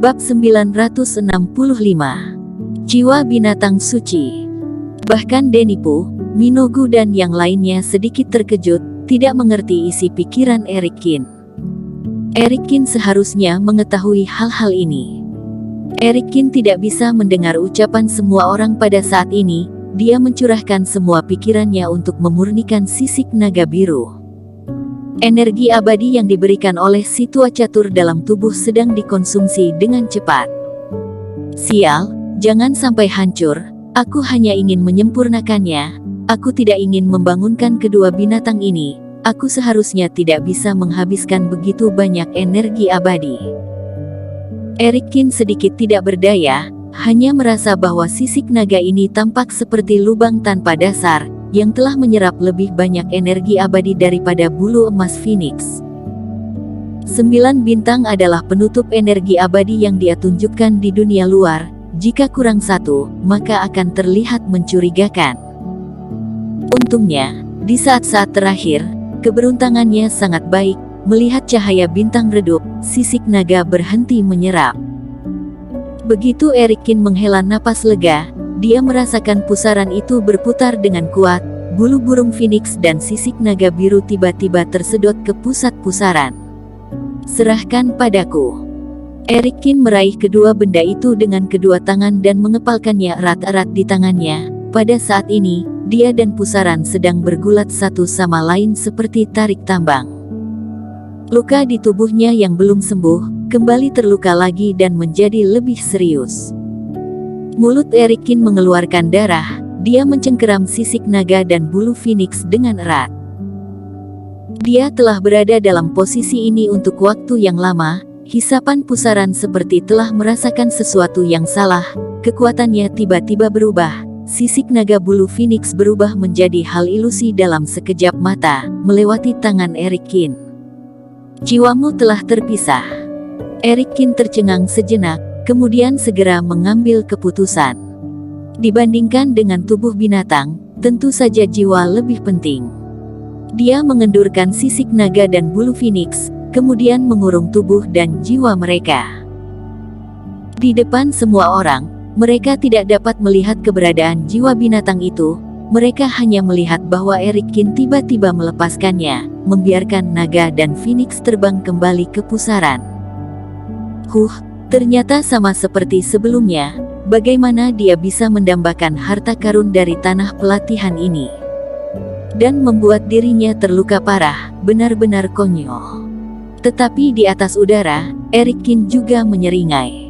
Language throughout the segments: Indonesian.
Bab 965. Jiwa binatang suci. Bahkan Denipu, Minogu dan yang lainnya sedikit terkejut, tidak mengerti isi pikiran Erikin. Erikin seharusnya mengetahui hal-hal ini. Erikin tidak bisa mendengar ucapan semua orang pada saat ini. Dia mencurahkan semua pikirannya untuk memurnikan sisik naga biru. Energi abadi yang diberikan oleh si tua catur dalam tubuh sedang dikonsumsi dengan cepat. Sial, jangan sampai hancur, aku hanya ingin menyempurnakannya, aku tidak ingin membangunkan kedua binatang ini, aku seharusnya tidak bisa menghabiskan begitu banyak energi abadi. Erikin sedikit tidak berdaya, hanya merasa bahwa sisik naga ini tampak seperti lubang tanpa dasar, yang telah menyerap lebih banyak energi abadi daripada bulu emas Phoenix. 9 bintang adalah penutup energi abadi yang dia tunjukkan di dunia luar, jika kurang satu, maka akan terlihat mencurigakan. Untungnya, di saat-saat terakhir, keberuntungannya sangat baik, melihat cahaya bintang redup, sisik naga berhenti menyerap. Begitu Erikin menghela napas lega, dia merasakan pusaran itu berputar dengan kuat, bulu burung Phoenix dan sisik naga biru tiba-tiba tersedot ke pusat pusaran. Serahkan padaku. Erikin meraih kedua benda itu dengan kedua tangan dan mengepalkannya erat-erat di tangannya. Pada saat ini, dia dan pusaran sedang bergulat satu sama lain seperti tarik tambang. Luka di tubuhnya yang belum sembuh, kembali terluka lagi dan menjadi lebih serius. Mulut Erikin mengeluarkan darah, dia mencengkeram sisik naga dan bulu Phoenix dengan erat. Dia telah berada dalam posisi ini untuk waktu yang lama, hisapan pusaran seperti telah merasakan sesuatu yang salah, kekuatannya tiba-tiba berubah, sisik naga bulu Phoenix berubah menjadi hal ilusi dalam sekejap mata, melewati tangan Erikin. Jiwamu telah terpisah. Erikin tercengang sejenak, kemudian segera mengambil keputusan. Dibandingkan dengan tubuh binatang, tentu saja jiwa lebih penting. Dia mengendurkan sisik naga dan bulu Phoenix, kemudian mengurung tubuh dan jiwa mereka. Di depan semua orang, mereka tidak dapat melihat keberadaan jiwa binatang itu, mereka hanya melihat bahwa Erikin tiba-tiba melepaskannya, membiarkan naga dan Phoenix terbang kembali ke pusaran. Ternyata sama seperti sebelumnya, bagaimana dia bisa mendambakan harta karun dari tanah pelatihan ini? Dan membuat dirinya terluka parah, benar-benar konyol. Tetapi di atas udara, Erikin juga menyeringai.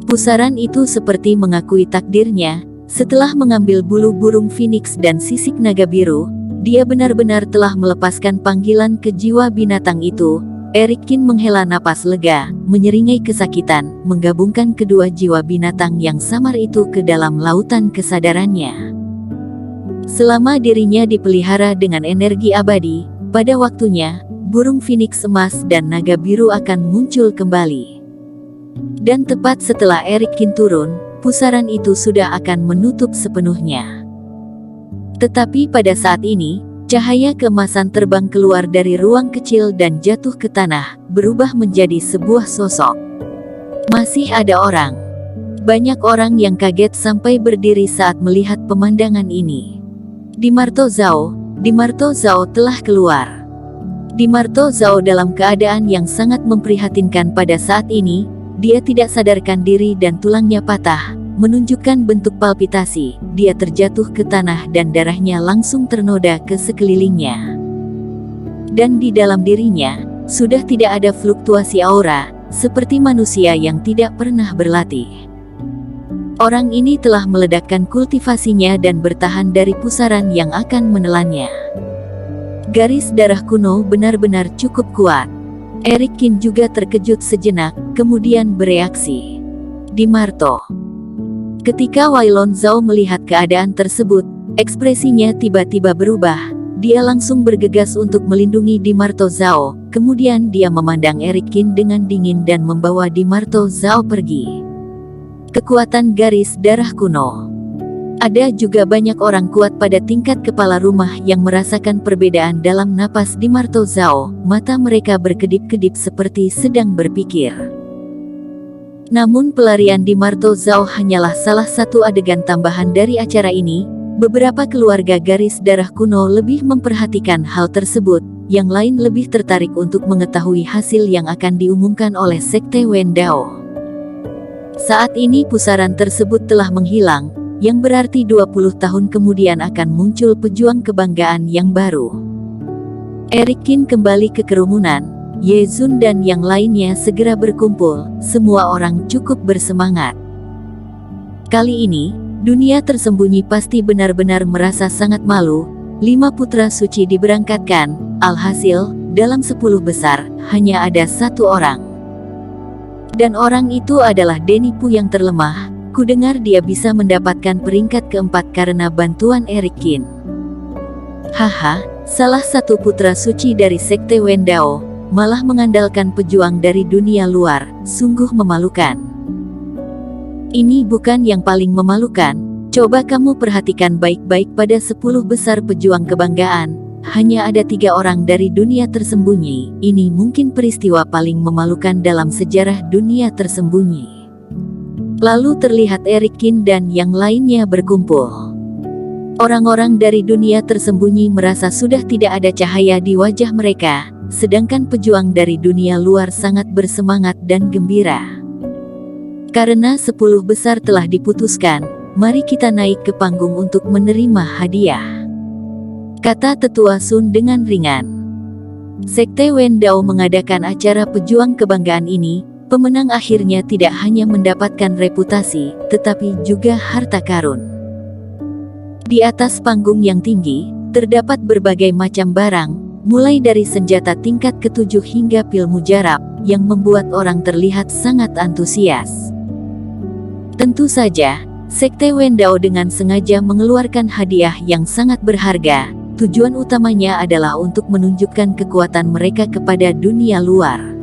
Pusaran itu seperti mengakui takdirnya, setelah mengambil bulu burung Phoenix dan sisik naga biru, dia benar-benar telah melepaskan panggilan ke jiwa binatang itu. Erikin menghela napas lega, menyeringai kesakitan, menggabungkan kedua jiwa binatang yang samar itu ke dalam lautan kesadarannya. Selama dirinya dipelihara dengan energi abadi, pada waktunya, burung Phoenix emas dan naga biru akan muncul kembali. Dan tepat setelah Erikin turun, pusaran itu sudah akan menutup sepenuhnya. Tetapi pada saat ini, cahaya keemasan terbang keluar dari ruang kecil dan jatuh ke tanah, berubah menjadi sebuah sosok. Masih ada orang. Banyak orang yang kaget sampai berdiri saat melihat pemandangan ini. Dimarto Zhao telah keluar. Dimarto Zhao dalam keadaan yang sangat memprihatinkan pada saat ini, dia tidak sadarkan diri dan tulangnya patah, menunjukkan bentuk palpitasi, dia terjatuh ke tanah dan darahnya langsung ternoda ke sekelilingnya. Dan di dalam dirinya, sudah tidak ada fluktuasi aura, seperti manusia yang tidak pernah berlatih. Orang ini telah meledakkan kultivasinya dan bertahan dari pusaran yang akan menelannya. Garis darah kuno benar-benar cukup kuat. Erikin juga terkejut sejenak, kemudian bereaksi. Dimarto. Ketika Wailon Zhao melihat keadaan tersebut, ekspresinya tiba-tiba berubah. Dia langsung bergegas untuk melindungi Dimarto Zhao, kemudian dia memandang Erikin dengan dingin dan membawa Dimarto Zhao pergi. Kekuatan garis darah kuno. Ada juga banyak orang kuat pada tingkat kepala rumah yang merasakan perbedaan dalam napas Dimarto Zhao, mata mereka berkedip-kedip seperti sedang berpikir. Namun pelarian di Marto Zhao hanyalah salah satu adegan tambahan dari acara ini. Beberapa keluarga garis darah kuno lebih memperhatikan hal tersebut, yang lain lebih tertarik untuk mengetahui hasil yang akan diumumkan oleh Sekte Wen Dao. Saat ini pusaran tersebut telah menghilang, yang berarti 20 tahun kemudian akan muncul pejuang kebanggaan yang baru. Eric Qin kembali ke kerumunan. Ye Zun dan yang lainnya segera berkumpul, semua orang cukup bersemangat. Kali ini, dunia tersembunyi pasti benar-benar merasa sangat malu. 5 putra suci diberangkatkan, alhasil, dalam 10 besar, hanya ada 1 orang. Dan orang itu adalah Denipu yang terlemah. Kudengar dia bisa mendapatkan peringkat keempat karena bantuan Eric Qin. Haha, salah satu putra suci dari Sekte Wen Dao malah mengandalkan pejuang dari dunia luar, sungguh memalukan. Ini bukan yang paling memalukan, coba kamu perhatikan baik-baik pada 10 besar pejuang kebanggaan, hanya ada 3 orang dari dunia tersembunyi. Ini mungkin peristiwa paling memalukan dalam sejarah dunia tersembunyi. Lalu terlihat Eric Qin dan yang lainnya berkumpul. Orang-orang dari dunia tersembunyi merasa sudah tidak ada cahaya di wajah mereka, sedangkan pejuang dari dunia luar sangat bersemangat dan gembira. Karena 10 besar telah diputuskan, mari kita naik ke panggung untuk menerima hadiah, kata Tetua Sun dengan ringan. Sekte Wen Dao mengadakan acara pejuang kebanggaan ini. Pemenang akhirnya tidak hanya mendapatkan reputasi, tetapi juga harta karun. Di atas panggung yang tinggi, terdapat berbagai macam barang, mulai dari senjata tingkat ke-7 hingga pil mujarab, yang membuat orang terlihat sangat antusias. Tentu saja, Sekte Wen Dao dengan sengaja mengeluarkan hadiah yang sangat berharga. Tujuan utamanya adalah untuk menunjukkan kekuatan mereka kepada dunia luar.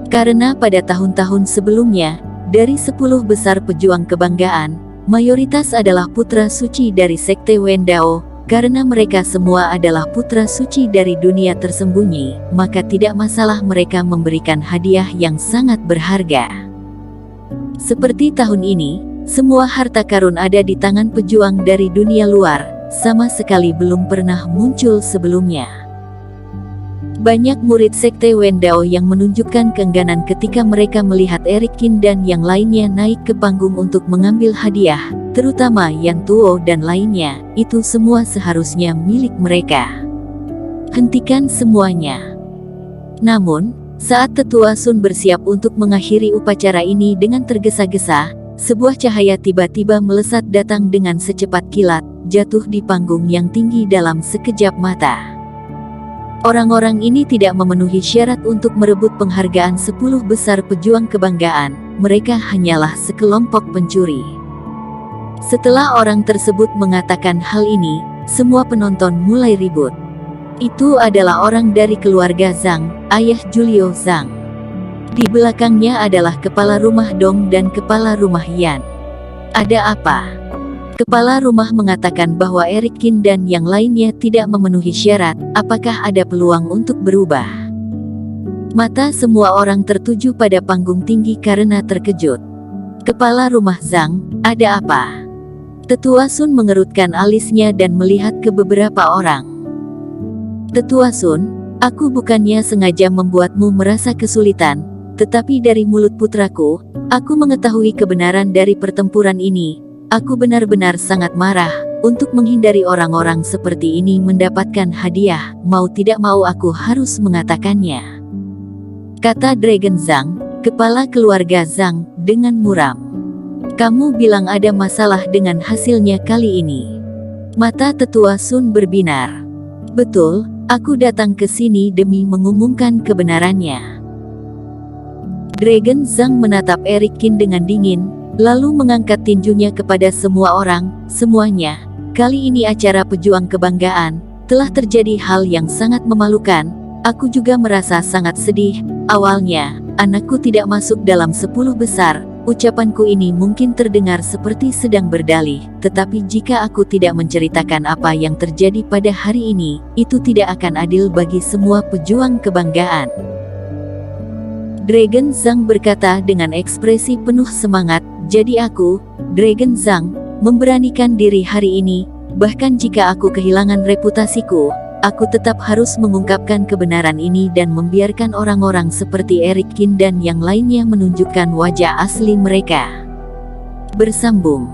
Karena pada tahun-tahun sebelumnya, dari 10 besar pejuang kebanggaan, mayoritas adalah putra suci dari Sekte Wen Dao. Karena mereka semua adalah putra suci dari dunia tersembunyi, maka tidak masalah mereka memberikan hadiah yang sangat berharga. Seperti tahun ini, semua harta karun ada di tangan pejuang dari dunia luar, sama sekali belum pernah muncul sebelumnya. Banyak murid Sekte Wen Dao yang menunjukkan keengganan ketika mereka melihat Eric Qin dan yang lainnya naik ke panggung untuk mengambil hadiah, terutama Yan Tuo dan lainnya. Itu semua seharusnya milik mereka. Hentikan semuanya. Namun, saat Tetua Sun bersiap untuk mengakhiri upacara ini dengan tergesa-gesa, sebuah cahaya tiba-tiba melesat datang dengan secepat kilat, jatuh di panggung yang tinggi dalam sekejap mata. Orang-orang ini tidak memenuhi syarat untuk merebut penghargaan 10 besar pejuang kebanggaan, mereka hanyalah sekelompok pencuri. Setelah orang tersebut mengatakan hal ini, semua penonton mulai ribut. Itu adalah orang dari keluarga Zhang, ayah Julio Zhang. Di belakangnya adalah kepala rumah Dong dan kepala rumah Yan. Ada apa? Kepala rumah mengatakan bahwa Eric Qin dan yang lainnya tidak memenuhi syarat. Apakah ada peluang untuk berubah? Mata semua orang tertuju pada panggung tinggi karena terkejut. Kepala rumah Zhang, ada apa? Tetua Sun mengerutkan alisnya dan melihat ke beberapa orang. Tetua Sun, aku bukannya sengaja membuatmu merasa kesulitan, tetapi dari mulut putraku, aku mengetahui kebenaran dari pertempuran ini. Aku benar-benar sangat marah. Untuk menghindari orang-orang seperti ini mendapatkan hadiah, mau tidak mau aku harus mengatakannya, kata Dragon Zhang, kepala keluarga Zhang, dengan muram. Kamu bilang ada masalah dengan hasilnya kali ini. Mata Tetua Sun berbinar. Betul, aku datang ke sini demi mengumumkan kebenarannya. Dragon Zhang menatap Eric Qin dengan dingin, lalu mengangkat tinjunya kepada semua orang. Semuanya, kali ini acara pejuang kebanggaan, telah terjadi hal yang sangat memalukan. Aku juga merasa sangat sedih. Awalnya, anakku tidak masuk dalam 10 besar. Ucapanku ini mungkin terdengar seperti sedang berdalih, tetapi jika aku tidak menceritakan apa yang terjadi pada hari ini, itu tidak akan adil bagi semua pejuang kebanggaan. Dragon Zhang berkata dengan ekspresi penuh semangat, jadi aku, Dragon Zhang, memberanikan diri hari ini, bahkan jika aku kehilangan reputasiku, aku tetap harus mengungkapkan kebenaran ini dan membiarkan orang-orang seperti Eric Qin dan yang lainnya menunjukkan wajah asli mereka. Bersambung.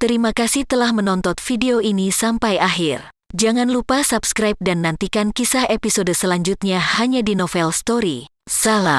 Terima kasih telah menonton video ini sampai akhir. Jangan lupa subscribe dan nantikan kisah episode selanjutnya hanya di Novel Story. Salam.